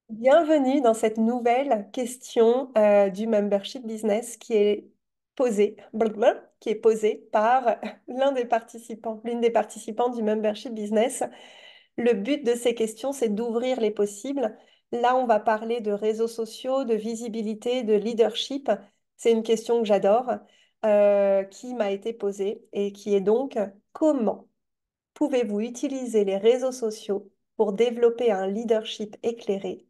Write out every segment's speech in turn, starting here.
Bienvenue dans cette nouvelle question du membership business qui est posée par l'un des participants, l'une des participantes du membership business. Le but de ces questions, c'est d'ouvrir les possibles. Là, on va parler de réseaux sociaux, de visibilité, de leadership. C'est une question que j'adore, qui m'a été posée et qui est donc comment pouvez-vous utiliser les réseaux sociaux pour développer un leadership éclairé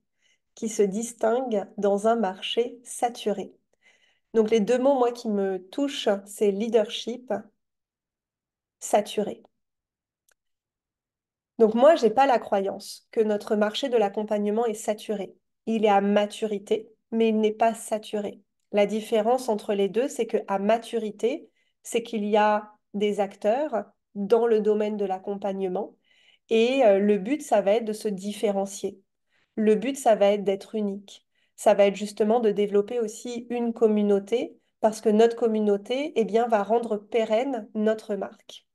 qui se distingue dans un marché saturé. Donc les deux mots, moi, qui me touchent, c'est leadership, saturé. Donc moi, j'ai pas la croyance que notre marché de l'accompagnement est saturé. Il est à maturité, mais il n'est pas saturé. La différence entre les deux, c'est que à maturité, c'est qu'il y a des acteurs dans le domaine de l'accompagnement et le but, ça va être de se différencier. Le but, ça va être d'être unique. Ça va être justement de développer aussi une communauté parce que notre communauté, eh bien, va rendre pérenne notre marque.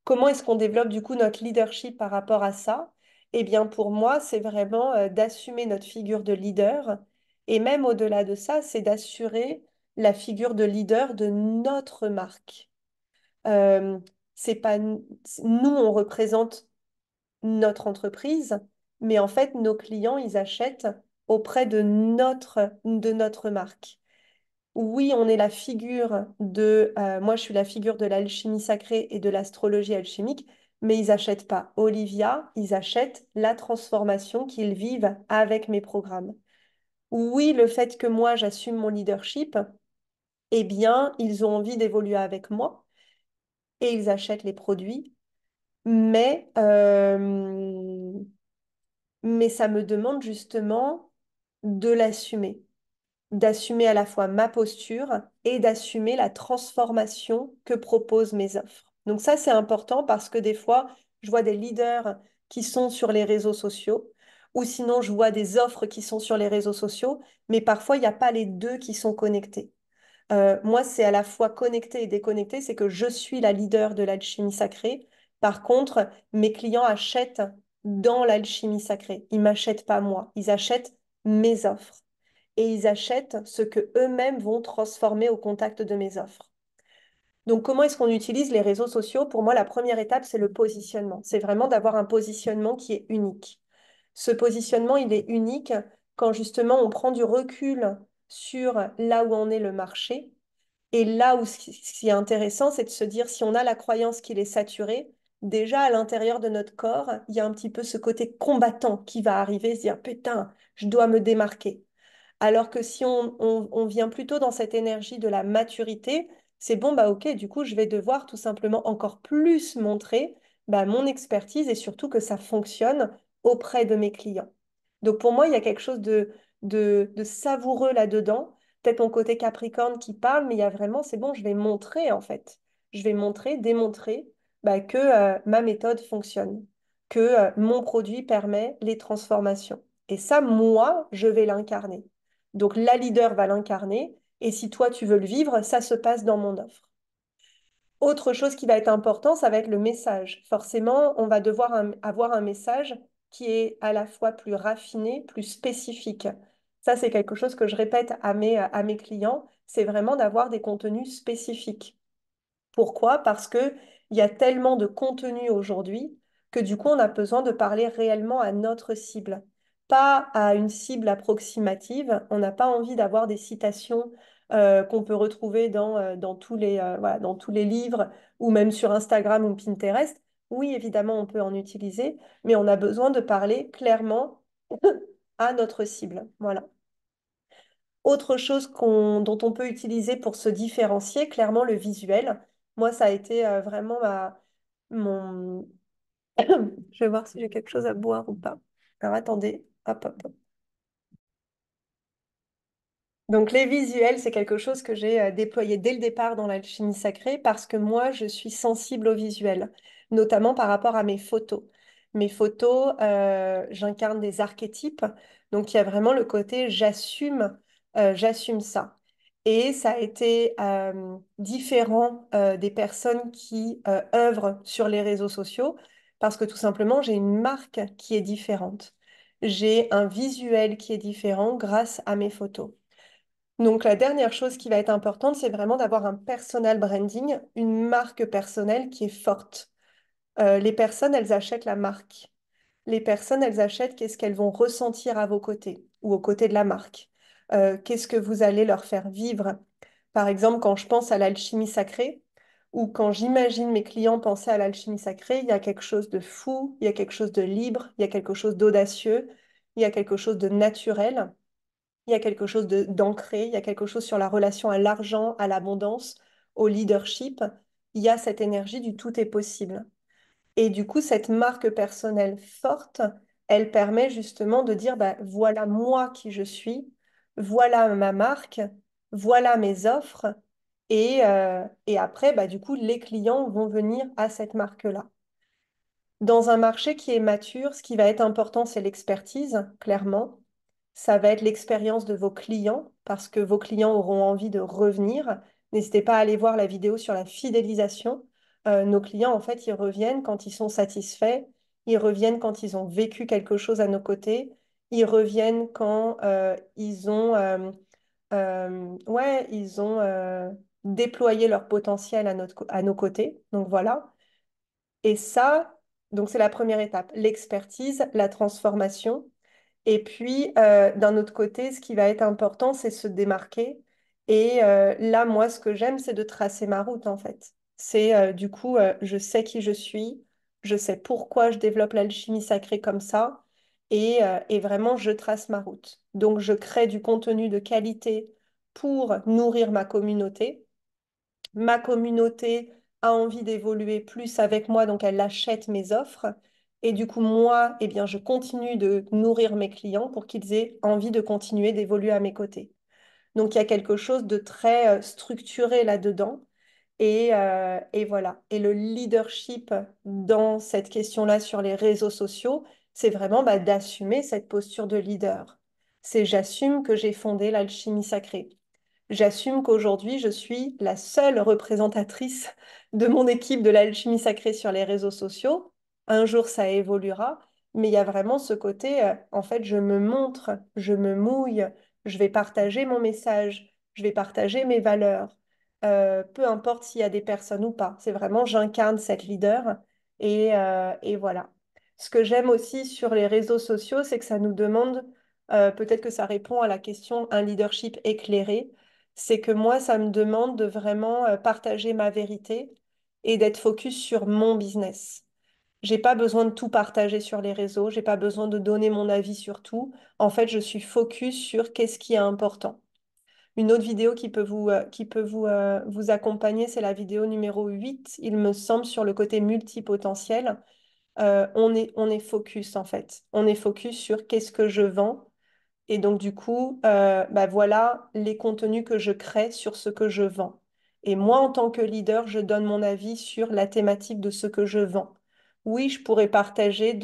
Comment est-ce qu'on développe du coup notre leadership par rapport à ça? Eh bien, pour moi, c'est vraiment d'assumer notre figure de leader et même au-delà de ça, c'est d'assurer la figure de leader de notre marque. Euh, c'est pas nous, on représente notre entreprise, mais en fait, nos clients, ils achètent auprès de notre marque. Oui, on est la figure moi je suis la figure de l'alchimie sacrée et de l'astrologie alchimique, mais ils n'achètent pas Olivia, ils achètent la transformation qu'ils vivent avec mes programmes. Oui, le fait que moi j'assume mon leadership, eh bien, ils ont envie d'évoluer avec moi et ils achètent les produits, mais, euh, mais ça me demande justement de l'assumer, d'assumer à la fois ma posture et d'assumer la transformation que proposent mes offres. Donc ça, c'est important parce que des fois, je vois des leaders qui sont sur les réseaux sociaux ou sinon je vois des offres qui sont sur les réseaux sociaux, mais parfois, il n'y a pas les deux qui sont connectés. Moi, c'est à la fois connecté et déconnecté, c'est que je suis la leader de l'alchimie sacrée. Par contre, mes clients achètent dans l'alchimie sacrée. Ils m'achètent pas moi, ils achètent mes offres et ils achètent ce que eux-mêmes vont transformer au contact de mes offres. Donc, comment est-ce qu'on utilise les réseaux sociaux? Pour moi, la première étape, c'est le positionnement. C'est vraiment d'avoir un positionnement qui est unique. Ce positionnement, il est unique quand justement on prend du recul sur là où en est le marché. Et là où ce qui est intéressant, c'est de se dire si on a la croyance qu'il est saturé, déjà à l'intérieur de notre corps, il y a un petit peu ce côté combattant qui va arriver, se dire putain, je dois me démarquer. Alors que si on vient plutôt dans cette énergie de la maturité, c'est bon, bah ok, du coup, je vais devoir tout simplement encore plus montrer bah, mon expertise et surtout que ça fonctionne auprès de mes clients. Donc pour moi, il y a quelque chose de savoureux là-dedans. Peut-être mon côté Capricorne qui parle, mais il y a vraiment, c'est bon, je vais montrer en fait. Je vais montrer, démontrer bah, que ma méthode fonctionne, que mon produit permet les transformations. Et ça, moi, je vais l'incarner. Donc la leader va l'incarner et si toi tu veux le vivre, ça se passe dans mon offre. Autre chose qui va être important, ça va être le message. Forcément, on va devoir avoir un message qui est à la fois plus raffiné, plus spécifique. Ça, c'est quelque chose que je répète à mes clients, c'est vraiment d'avoir des contenus spécifiques. Pourquoi? Parce que il y a tellement de contenu aujourd'hui que du coup, on a besoin de parler réellement à notre cible, pas à une cible approximative. On n'a pas envie d'avoir des citations qu'on peut retrouver dans voilà, dans tous les livres ou même sur Instagram ou Pinterest. Oui, évidemment, on peut en utiliser, mais on a besoin de parler clairement à notre cible. Voilà. Autre chose dont on peut utiliser pour se différencier, clairement le visuel. Moi, ça a été vraiment mon... Je vais voir si j'ai quelque chose à boire ou pas. Alors attendez, hop, hop, hop. Donc les visuels, c'est quelque chose que j'ai déployé dès le départ dans l'alchimie sacrée parce que moi, je suis sensible au visuel, notamment par rapport à mes photos. Mes photos, j'incarne des archétypes, donc il y a vraiment le côté j'assume ça. Et ça a été différent des personnes qui œuvrent sur les réseaux sociaux parce que tout simplement, j'ai une marque qui est différente. j'ai un visuel qui est différent grâce à mes photos. Donc la dernière chose qui va être importante, c'est vraiment d'avoir un personal branding, une marque personnelle qui est forte. Les personnes, elles achètent la marque. Les personnes, elles achètent qu'est-ce qu'elles vont ressentir à vos côtés ou aux côtés de la marque. Qu'est-ce que vous allez leur faire vivre? Par exemple, quand je pense à l'alchimie sacrée ou quand j'imagine mes clients penser à l'alchimie sacrée, il y a quelque chose de fou, il y a quelque chose de libre, il y a quelque chose d'audacieux, il y a quelque chose de naturel, il y a quelque chose d'ancré, il y a quelque chose sur la relation à l'argent, à l'abondance, au leadership. Il y a cette énergie du tout est possible. Et du coup, cette marque personnelle forte, elle permet justement de dire, bah, voilà moi qui je suis, voilà ma marque, voilà mes offres. Et après, bah, du coup, les clients vont venir à cette marque-là. Dans un marché qui est mature, ce qui va être important, c'est l'expertise, clairement. Ça va être l'expérience de vos clients, parce que vos clients auront envie de revenir. N'hésitez pas à aller voir la vidéo sur la fidélisation. Nos clients, en fait, ils reviennent quand ils sont satisfaits, ils reviennent quand ils ont vécu quelque chose à nos côtés, ils reviennent quand ouais, ils ont déployé leur potentiel à nos côtés. Donc voilà. Et ça, donc c'est la première étape, l'expertise, la transformation. Et puis, d'un autre côté, ce qui va être important, c'est se démarquer. Et là, moi, ce que j'aime, c'est de tracer ma route, en fait. C'est du coup, je sais qui je suis, je sais pourquoi je développe l'alchimie sacrée comme ça, et vraiment, je trace ma route. Donc, je crée du contenu de qualité pour nourrir ma communauté. Ma communauté a envie d'évoluer plus avec moi, donc elle achète mes offres. Et du coup, moi, eh bien, je continue de nourrir mes clients pour qu'ils aient envie de continuer d'évoluer à mes côtés. Donc, il y a quelque chose de très structuré là-dedans. Et voilà. Et le leadership dans cette question-là sur les réseaux sociaux, c'est vraiment bah, d'assumer cette posture de leader. C'est j'assume que j'ai fondé l'alchimie sacrée. J'assume qu'aujourd'hui, je suis la seule représentatrice de mon équipe de l'alchimie sacrée sur les réseaux sociaux. Un jour, ça évoluera, mais il y a vraiment ce côté, en fait, je me montre, je me mouille, je vais partager mon message, je vais partager mes valeurs, peu importe s'il y a des personnes ou pas. C'est vraiment, j'incarne cette leader et voilà. Ce que j'aime aussi sur les réseaux sociaux, c'est que ça nous demande, peut-être que ça répond à la question un leadership éclairé, c'est que moi, ça me demande de vraiment partager ma vérité et d'être focus sur mon business. J'ai pas besoin de tout partager sur les réseaux, j'ai pas besoin de donner mon avis sur tout. En fait, je suis focus sur qu'est-ce qui est important. Une autre vidéo qui peut vous accompagner, c'est la vidéo numéro 8, il me semble, sur le côté multipotentiel. On est focus en fait. On est focus sur qu'est-ce que je vends, et donc, du coup, bah voilà les contenus que je crée sur ce que je vends. Et moi, en tant que leader, je donne mon avis sur la thématique de ce que je vends. Oui, je pourrais partager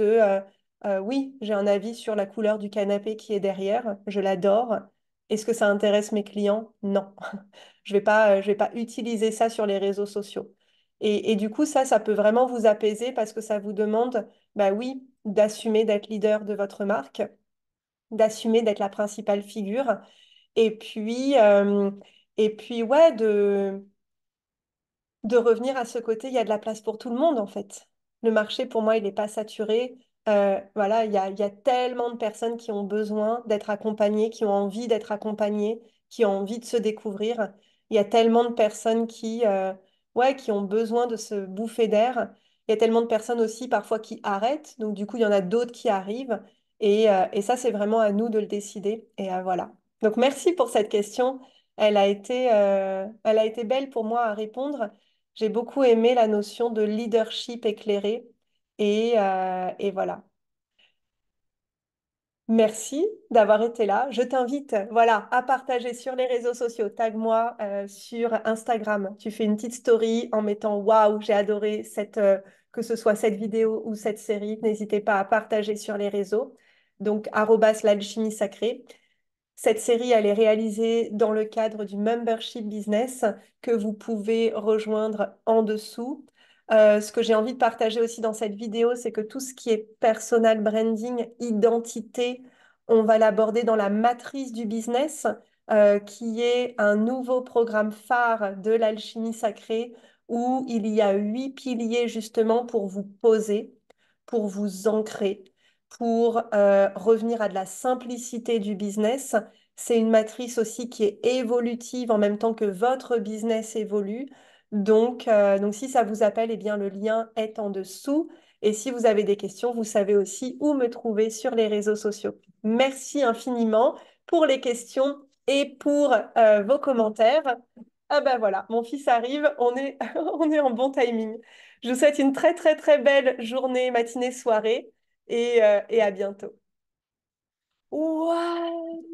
oui, j'ai un avis sur la couleur du canapé qui est derrière, je l'adore. Est-ce que ça intéresse mes clients? Non. Je vais pas utiliser ça sur les réseaux sociaux. Et du coup, ça peut vraiment vous apaiser parce que ça vous demande, bah oui, d'assumer d'être leader de votre marque, d'assumer d'être la principale figure. Et puis, euh, et puis ouais, de revenir à ce côté, il y a de la place pour tout le monde en fait. Le marché, pour moi, il n'est pas saturé. Voilà, il y a tellement de personnes qui ont besoin d'être accompagnées, qui ont envie d'être accompagnées, qui ont envie de se découvrir. Il y a tellement de personnes ouais, qui ont besoin de se bouffer d'air. Il y a tellement de personnes aussi parfois qui arrêtent. Donc du coup, il y en a d'autres qui arrivent. Et ça, c'est vraiment à nous de le décider. Et voilà. Donc merci pour cette question. Elle a été belle pour moi à répondre. J'ai beaucoup aimé la notion de leadership éclairé et voilà. Merci d'avoir été là. Je t'invite, voilà, à partager sur les réseaux sociaux. Tag-moi sur Instagram. Tu fais une petite story en mettant waouh, j'ai adoré que ce soit cette vidéo ou cette série. N'hésitez pas à partager sur les réseaux. Donc, l'alchimie sacrée. Cette série, elle est réalisée dans le cadre du membership business que vous pouvez rejoindre en dessous. Ce que j'ai envie de partager aussi dans cette vidéo, c'est que tout ce qui est personal branding, identité, on va l'aborder dans la matrice du business, qui est un nouveau programme phare de l'alchimie sacrée, où il y a 8 piliers justement pour vous poser, pour vous ancrer, pour revenir à de la simplicité du business. C'est une matrice aussi qui est évolutive en même temps que votre business évolue. Donc, si ça vous appelle, eh bien, le lien est en dessous. Et si vous avez des questions, vous savez aussi où me trouver sur les réseaux sociaux. Merci infiniment pour les questions et pour vos commentaires. Ah ben voilà, mon fils arrive, on est, on est en bon timing. Je vous souhaite une très très très belle journée, matinée, soirée et à bientôt. Waouh!